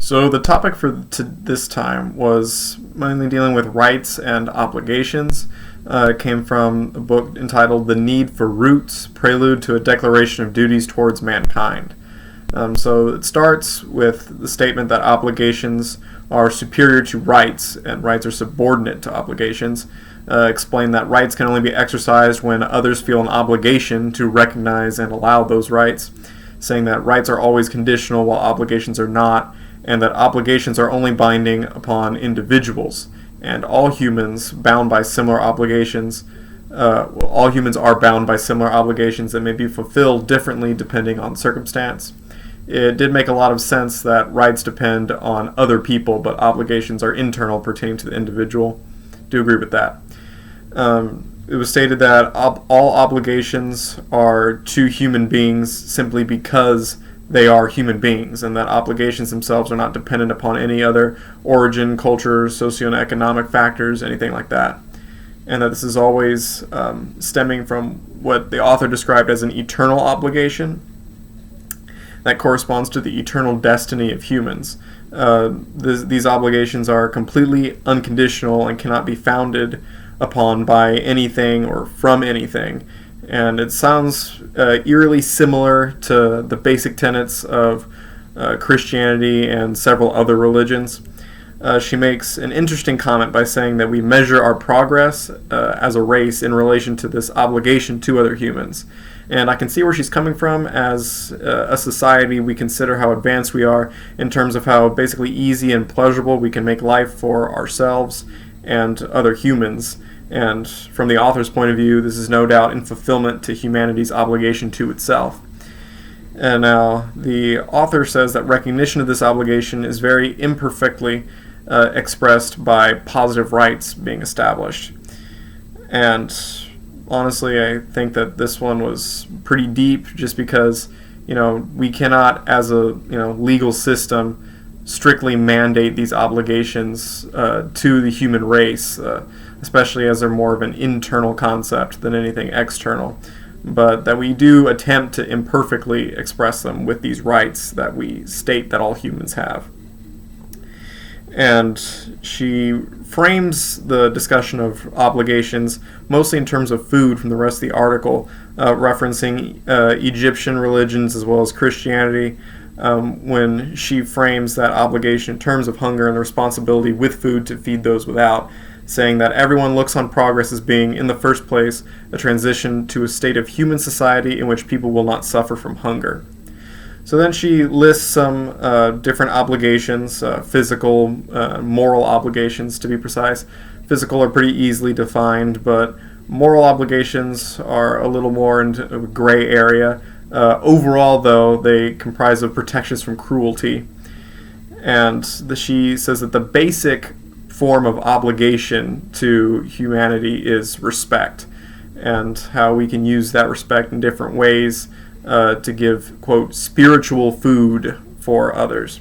So the topic for this time was mainly dealing with rights and obligations. It came from a book entitled The Need for Roots, Prelude to a Declaration of Duties Towards Mankind. So it starts with the statement that obligations are superior to rights, and rights are subordinate to obligations. Explain that rights can only be exercised when others feel an obligation to recognize and allow those rights, saying that rights are always conditional while obligations are not, and that obligations are only binding upon individuals, and all humans bound by similar obligations. All humans are bound by similar obligations that may be fulfilled differently depending on circumstance. It did make a lot of sense that rights depend on other people, but obligations are internal pertaining to the individual. Do agree with that. It was stated that all obligations are to human beings simply because they are human beings, and that obligations themselves are not dependent upon any other origin, culture, socioeconomic factors, anything like that. And that this is always stemming from what the author described as an eternal obligation that corresponds to the eternal destiny of humans. These obligations are completely unconditional and cannot be founded upon by anything or from anything. And it sounds eerily similar to the basic tenets of Christianity and several other religions. She makes an interesting comment by saying that we measure our progress as a race in relation to this obligation to other humans. And I can see where she's coming from. As a society, we consider how advanced we are in terms of how basically easy and pleasurable we can make life for ourselves and other humans. And from the author's point of view, this is no doubt in fulfillment to humanity's obligation to itself. And now, the author says that recognition of this obligation is very imperfectly expressed by positive rights being established. And honestly, I think that this one was pretty deep, just because, we cannot, as a legal system, strictly mandate these obligations to the human race, especially as they're more of an internal concept than anything external, but that we do attempt to imperfectly express them with these rights that we state that all humans have. And she frames the discussion of obligations mostly in terms of food from the rest of the article, referencing Egyptian religions as well as Christianity, when she frames that obligation in terms of hunger and the responsibility with food to feed those without, saying that everyone looks on progress as being, in the first place, a transition to a state of human society in which people will not suffer from hunger. So then she lists some different obligations, physical, moral obligations to be precise. Physical are pretty easily defined, but moral obligations are a little more into a gray area. Overall, though, they comprise of protections from cruelty. And she says that the basic form of obligation to humanity is respect, and how we can use that respect in different ways to give, quote, spiritual food for others.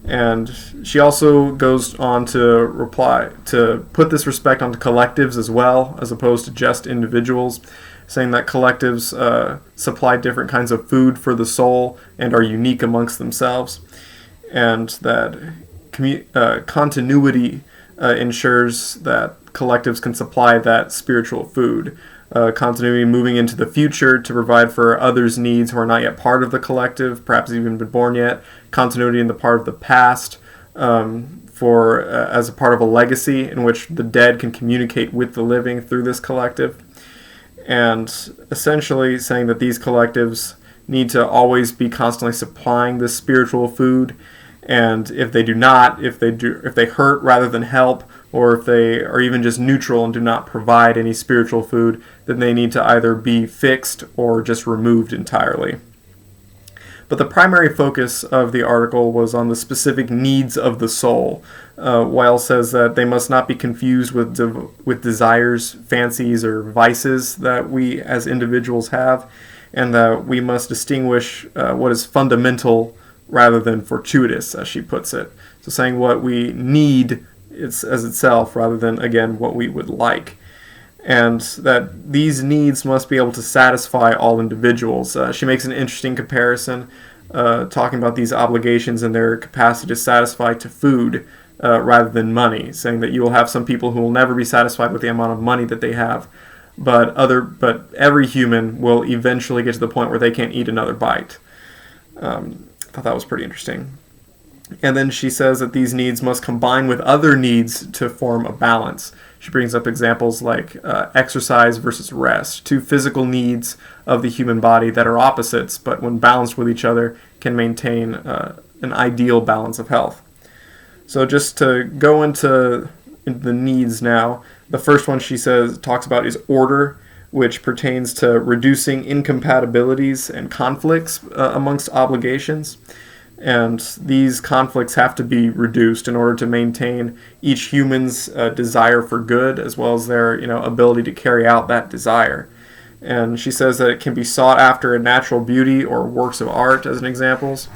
And she also goes on to put this respect onto collectives as well, as opposed to just individuals, saying that collectives supply different kinds of food for the soul and are unique amongst themselves, and that continuity ensures that collectives can supply that spiritual food. Continuity moving into the future to provide for others' needs who are not yet part of the collective, perhaps even been born yet. Continuity in the part of the past as a part of a legacy in which the dead can communicate with the living through this collective. And essentially saying that these collectives need to always be constantly supplying this spiritual food, and if they do not, if they hurt rather than help, or if they are even just neutral and do not provide any spiritual food, then they need to either be fixed or just removed entirely. But the primary focus of the article was on the specific needs of the soul. Weil says that they must not be confused with desires, fancies, or vices that we as individuals have, and that we must distinguish what is fundamental rather than fortuitous, as she puts it. So saying what we need as itself rather than, again, what we would like. And that these needs must be able to satisfy all individuals. She makes an interesting comparison talking about these obligations and their capacity to satisfy to food rather than money, saying that you will have some people who will never be satisfied with the amount of money that they have, but every human will eventually get to the point where they can't eat another bite. I thought that was pretty interesting. And then she says that these needs must combine with other needs to form a balance. She brings up examples like exercise versus rest, two physical needs of the human body that are opposites, but when balanced with each other can maintain an ideal balance of health. So just to go into the needs now, the first one she says talks about is order, which pertains to reducing incompatibilities and conflicts amongst obligations. And these conflicts have to be reduced in order to maintain each human's desire for good, as well as their ability to carry out that desire. And she says that it can be sought after in natural beauty or works of art, as an examples.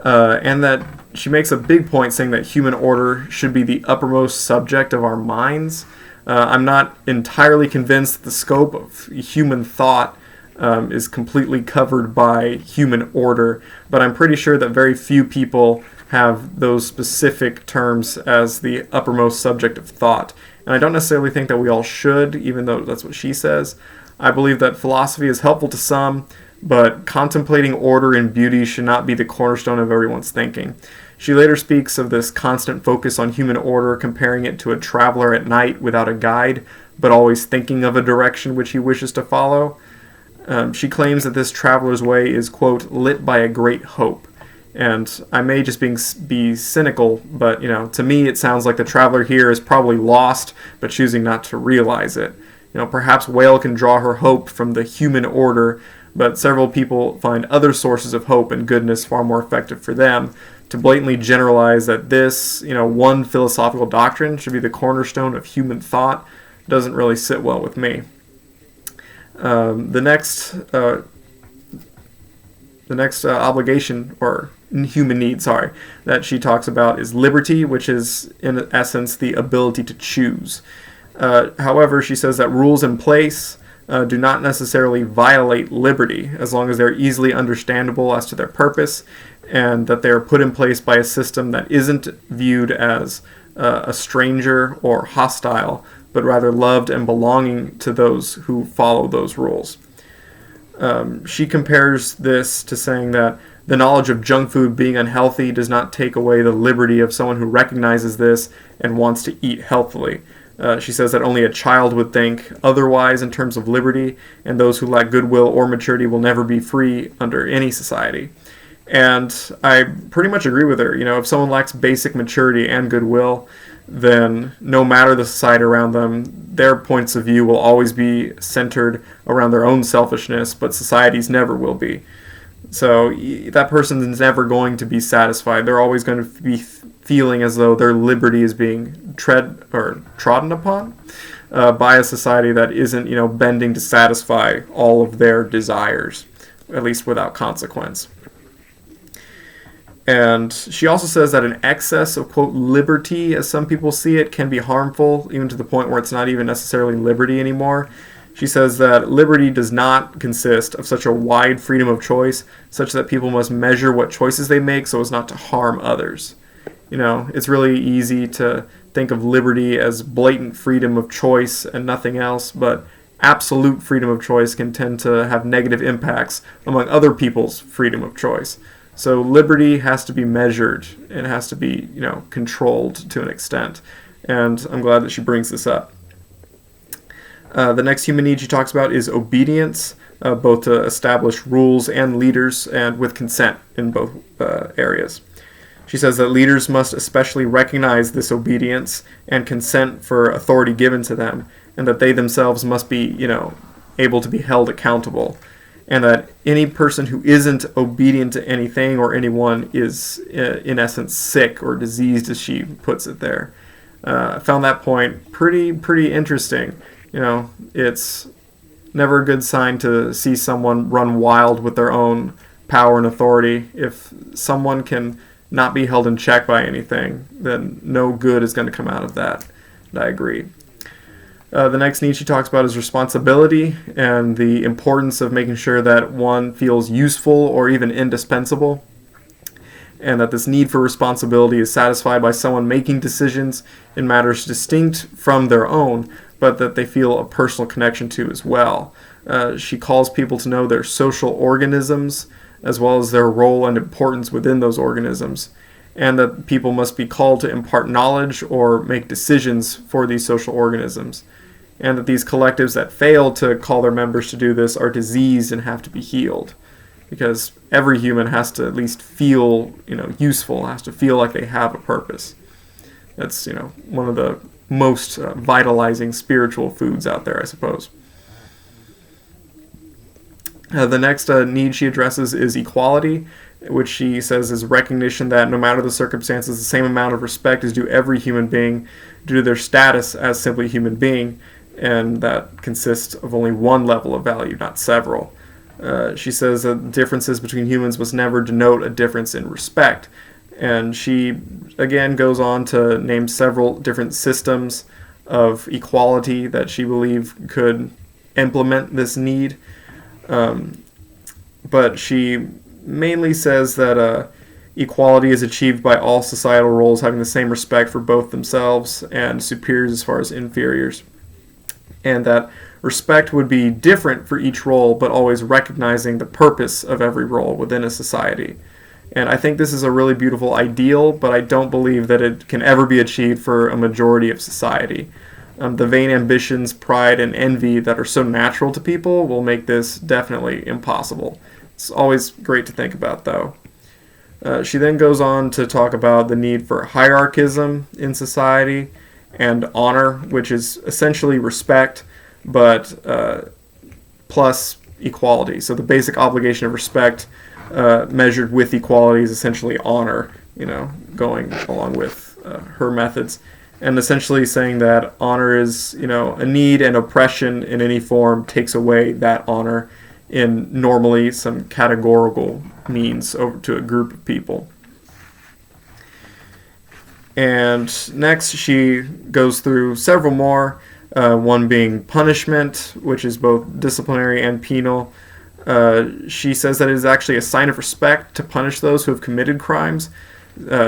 And that she makes a big point saying that human order should be the uppermost subject of our minds. I'm not entirely convinced that the scope of human thought is completely covered by human order, but I'm pretty sure that very few people have those specific terms as the uppermost subject of thought. And I don't necessarily think that we all should, even though that's what she says. I believe that philosophy is helpful to some, but contemplating order and beauty should not be the cornerstone of everyone's thinking. She later speaks of this constant focus on human order, comparing it to a traveler at night without a guide, but always thinking of a direction which he wishes to follow. She claims that this traveler's way is, quote, lit by a great hope. And I may just be cynical, but, to me it sounds like the traveler here is probably lost, but choosing not to realize it. Perhaps Whale can draw her hope from the human order, but several people find other sources of hope and goodness far more effective for them. To blatantly generalize that this, one philosophical doctrine should be the cornerstone of human thought doesn't really sit well with me. The next obligation, or human need, that she talks about is liberty, which is in essence the ability to choose. However, she says that rules in place do not necessarily violate liberty as long as they're easily understandable as to their purpose, and that they are put in place by a system that isn't viewed as a stranger or hostile, but rather loved and belonging to those who follow those rules. She compares this to saying that the knowledge of junk food being unhealthy does not take away the liberty of someone who recognizes this and wants to eat healthily. She says that only a child would think otherwise in terms of liberty, and those who lack goodwill or maturity will never be free under any society. And I pretty much agree with her. If someone lacks basic maturity and goodwill, then no matter the society around them, their points of view will always be centered around their own selfishness, but society's never will be. So that person is never going to be satisfied. They're always going to be feeling as though their liberty is being trodden upon by a society that isn't, bending to satisfy all of their desires, at least without consequence. And she also says that an excess of, quote, liberty, as some people see it, can be harmful, even to the point where it's not even necessarily liberty anymore. She says that liberty does not consist of such a wide freedom of choice, such that people must measure what choices they make so as not to harm others. It's really easy to think of liberty as blatant freedom of choice and nothing else, but absolute freedom of choice can tend to have negative impacts among other people's freedom of choice. So liberty has to be measured and has to be, controlled to an extent. And I'm glad that she brings this up. The next human need she talks about is obedience, both to established rules and leaders, and with consent in both areas. She says that leaders must especially recognize this obedience and consent for authority given to them, and that they themselves must be, able to be held accountable. And that any person who isn't obedient to anything or anyone is, in essence, sick or diseased, as she puts it there. I found that point pretty interesting. It's never a good sign to see someone run wild with their own power and authority. If someone can not be held in check by anything, then no good is going to come out of that. And I agree. The next need she talks about is responsibility and the importance of making sure that one feels useful or even indispensable, and that this need for responsibility is satisfied by someone making decisions in matters distinct from their own, but that they feel a personal connection to as well. She calls people to know their social organisms, as well as their role and importance within those organisms, and that people must be called to impart knowledge or make decisions for these social organisms, and that these collectives that fail to call their members to do this are diseased and have to be healed. Because every human has to at least feel, useful, has to feel like they have a purpose. That's, one of the most vitalizing spiritual foods out there, I suppose. The next need she addresses is equality, which she says is recognition that no matter the circumstances, the same amount of respect is due every human being due to their status as simply a human being, and that consists of only one level of value, not several. She says that differences between humans must never denote a difference in respect, and she again goes on to name several different systems of equality that she believes could implement this need. But she mainly says that equality is achieved by all societal roles having the same respect for both themselves and superiors as far as inferiors, and that respect would be different for each role, but always recognizing the purpose of every role within a society. And I think this is a really beautiful ideal, but I don't believe that it can ever be achieved for a majority of society. The vain ambitions, pride, and envy that are so natural to people will make this definitely impossible. It's always great to think about, though. She then goes on to talk about the need for hierarchism in society and honor, which is essentially respect, but plus equality. So the basic obligation of respect measured with equality is essentially honor, going along with her methods. And essentially saying that honor is, a need, and oppression in any form takes away that honor in normally some categorical means over to a group of people. And next she goes through several more, one being punishment, which is both disciplinary and penal. She says that it is actually a sign of respect to punish those who have committed crimes.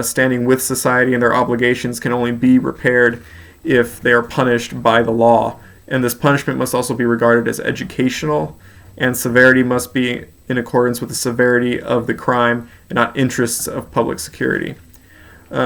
Standing with society and their obligations can only be repaired if they are punished by the law. And this punishment must also be regarded as educational, and severity must be in accordance with the severity of the crime and not interests of public security.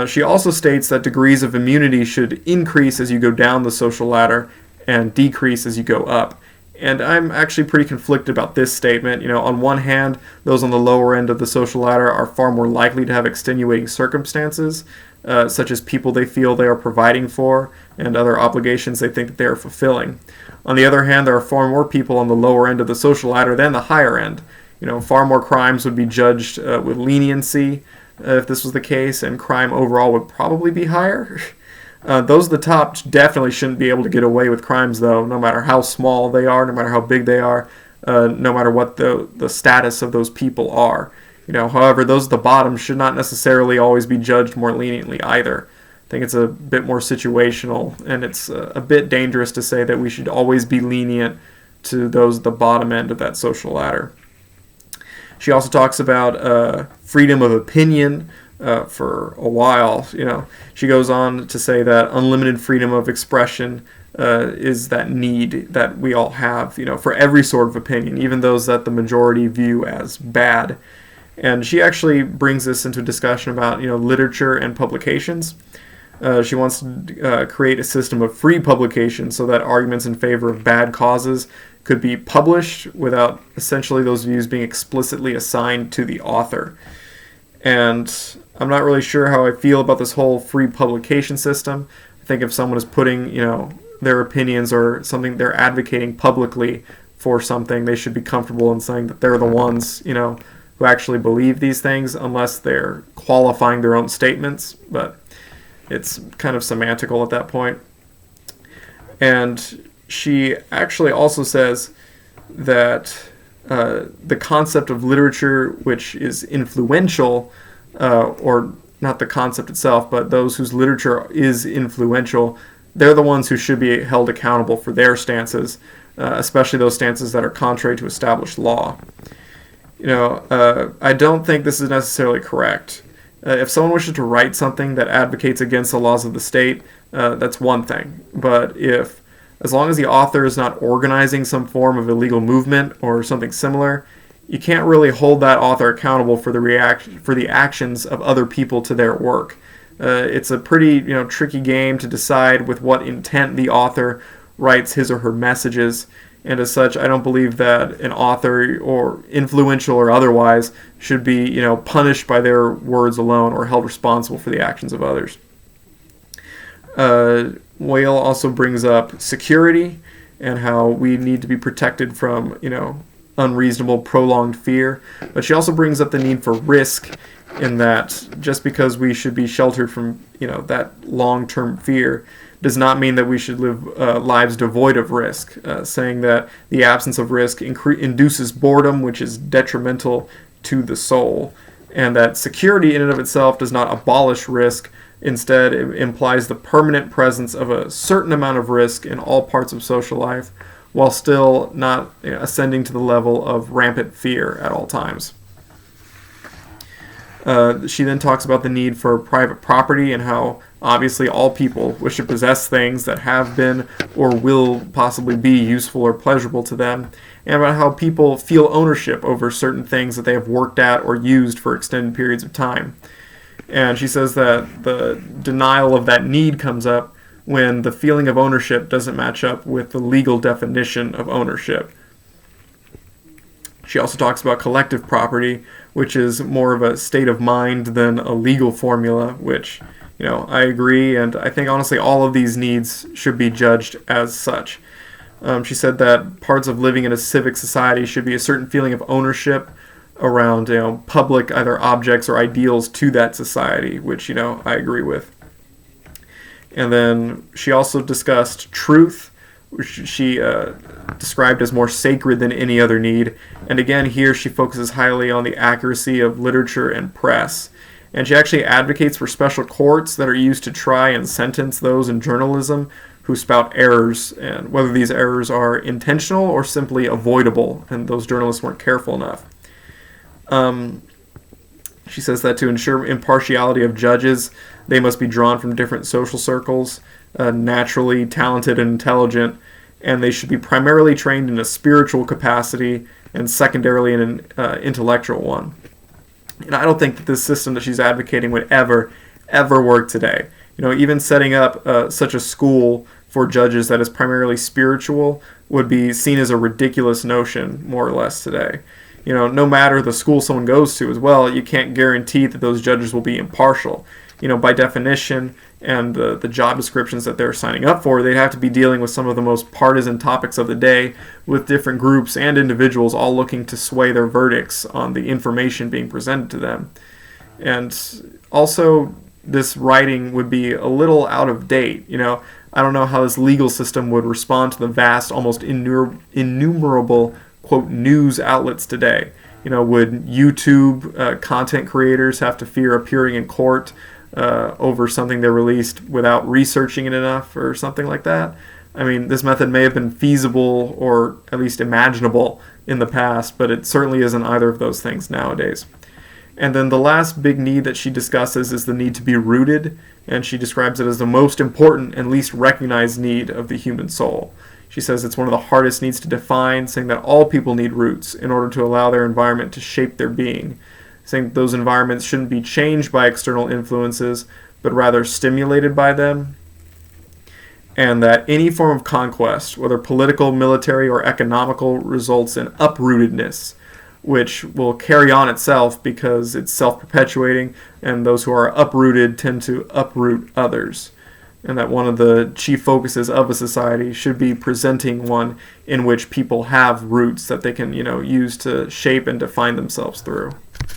She also states that degrees of immunity should increase as you go down the social ladder and decrease as you go up. And I'm actually pretty conflicted about this statement. On one hand, those on the lower end of the social ladder are far more likely to have extenuating circumstances, such as people they feel they are providing for and other obligations they think that they are fulfilling. On the other hand, there are far more people on the lower end of the social ladder than the higher end. Far more crimes would be judged with leniency if this was the case, and crime overall would probably be higher. Those at the top definitely shouldn't be able to get away with crimes, though, no matter how small they are, no matter how big they are, no matter what the status of those people are. However, those at the bottom should not necessarily always be judged more leniently either. I think it's a bit more situational, and it's a bit dangerous to say that we should always be lenient to those at the bottom end of that social ladder. She also talks about freedom of opinion. For a while, she goes on to say that unlimited freedom of expression is that need that we all have, for every sort of opinion, even those that the majority view as bad. And she actually brings this into discussion about, literature and publications. She wants to create a system of free publication so that arguments in favor of bad causes could be published without essentially those views being explicitly assigned to the author. And I'm not really sure how I feel about this whole free publication system. I think if someone is putting, their opinions or something they're advocating publicly for something, they should be comfortable in saying that they're the ones, who actually believe these things, unless they're qualifying their own statements. But it's kind of semantical at that point. And she actually also says that the concept of literature, which is influential, or not the concept itself, but those whose literature is influential, they're the ones who should be held accountable for their stances, especially those stances that are contrary to established law. I don't think this is necessarily correct. If someone wishes to write something that advocates against the laws of the state, that's one thing. But as long as the author is not organizing some form of illegal movement or something similar, you can't really hold that author accountable for the actions of other people to their work. It's a pretty tricky game to decide with what intent the author writes his or her messages, and as such, I don't believe that an author, or influential or otherwise, should be punished by their words alone or held responsible for the actions of others. Whale also brings up security and how we need to be protected from unreasonable, prolonged fear, but she also brings up the need for risk, in that just because we should be sheltered from that long-term fear does not mean that we should live lives devoid of risk, saying that the absence of risk induces boredom, which is detrimental to the soul, and that security in and of itself does not abolish risk. Instead, it implies the permanent presence of a certain amount of risk in all parts of social life, while still not ascending to the level of rampant fear at all times. She then talks about the need for private property and how obviously all people wish to possess things that have been or will possibly be useful or pleasurable to them, and about how people feel ownership over certain things that they have worked at or used for extended periods of time. And she says that the denial of that need comes up when the feeling of ownership doesn't match up with the legal definition of ownership. She also talks about collective property, which is more of a state of mind than a legal formula, which, I agree, and I think honestly all of these needs should be judged as such. She said that parts of living in a civic society should be a certain feeling of ownership around, public either objects or ideals to that society, which, I agree with. And then she also discussed truth, which she described as more sacred than any other need. And again, here she focuses highly on the accuracy of literature and press. And she actually advocates for special courts that are used to try and sentence those in journalism who spout errors, and whether these errors are intentional or simply avoidable, and those journalists weren't careful enough. She says that to ensure impartiality of judges, they must be drawn from different social circles, naturally talented and intelligent, and they should be primarily trained in a spiritual capacity and secondarily in an intellectual one. And I don't think that this system that she's advocating would ever work today. Even setting up such a school for judges that is primarily spiritual would be seen as a ridiculous notion, more or less, today. No matter the school someone goes to as well, you can't guarantee that those judges will be impartial. By definition and the job descriptions that they're signing up for, they'd have to be dealing with some of the most partisan topics of the day, with different groups and individuals all looking to sway their verdicts on the information being presented to them. And also, this writing would be a little out of date. I don't know how this legal system would respond to the vast, almost innumerable, quote, news outlets today. Would YouTube content creators have to fear appearing in court over something they released without researching it enough or something like that? I mean, this method may have been feasible or at least imaginable in the past, but it certainly isn't either of those things nowadays. And then the last big need that she discusses is the need to be rooted, and she describes it as the most important and least recognized need of the human soul. She says it's one of the hardest needs to define, saying that all people need roots in order to allow their environment to shape their being, saying that those environments shouldn't be changed by external influences, but rather stimulated by them, and that any form of conquest, whether political, military, or economical, results in uprootedness, which will carry on itself because it's self-perpetuating, and those who are uprooted tend to uproot others. And that one of the chief focuses of a society should be presenting one in which people have roots that they can, use to shape and define themselves through.